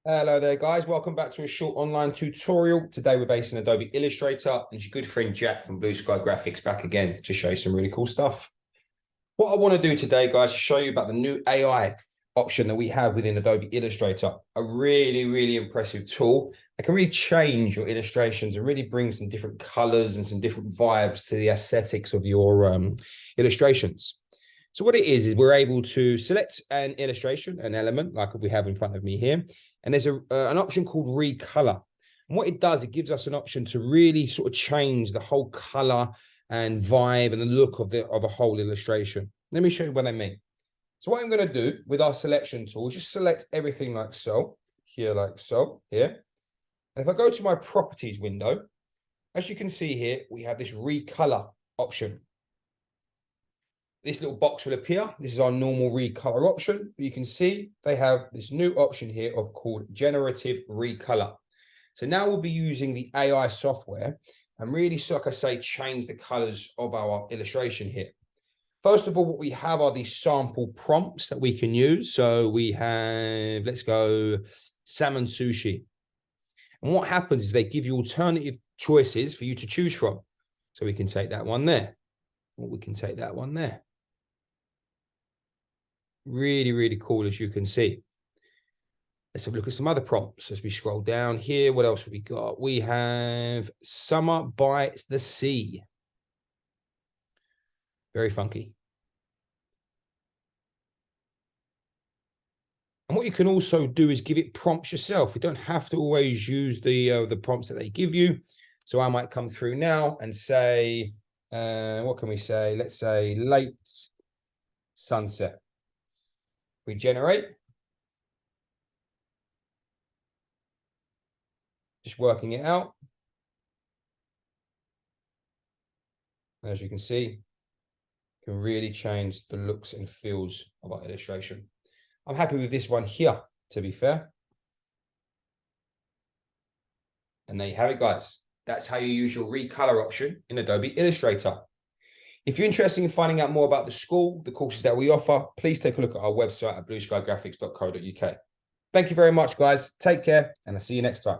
Hello there, guys. Welcome back to a short online tutorial. Today we're based in Adobe Illustrator, and your good friend Jack from Blue Sky Graphics back again to show you some really cool stuff. What I want to do today, guys, is show you about the new AI option that we have within Adobe Illustrator. A really impressive tool that can really change your illustrations and really bring some different colors and some different vibes to the aesthetics of your illustrations. So what it is we're able to select an illustration, an element like we have in front of me here. And there's an option called Recolor. And what it does, it gives us an option to really sort of change the whole color and vibe and the look of a whole illustration. Let me show you what I mean. So what I'm going to do with our selection tool is just select everything like so, here like so, here. And if I go to my properties window, as you can see here, we have this Recolor option. This little box will appear. This is our normal recolor option. But you can see they have this new option here called generative recolor. So now we'll be using the AI software and really, so like I say, change the colors of our illustration here. First of all, what we have are these sample prompts that we can use. So we have, let's go salmon sushi. And what happens is they give you alternative choices for you to choose from. So we can take that one there, or we can take that one there. Really cool, as you can see. Let's have a look at some other prompts as we scroll down here. What else have we got? We have Summer by the Sea. Very funky. And what you can also do is give it prompts yourself. You don't have to always use the prompts that they give you. So I might come through now and say, what can we say? Let's say late sunset. We generate. Just working it out. As you can see, can really change the looks and feels of our illustration. I'm happy with this one here, to be fair. And there you have it, guys. That's how you use your recolor option in Adobe Illustrator. If you're interested in finding out more about the school, the courses that we offer, please take a look at our website at blueskygraphics.co.uk. Thank you very much, guys. Take care, and I'll see you next time.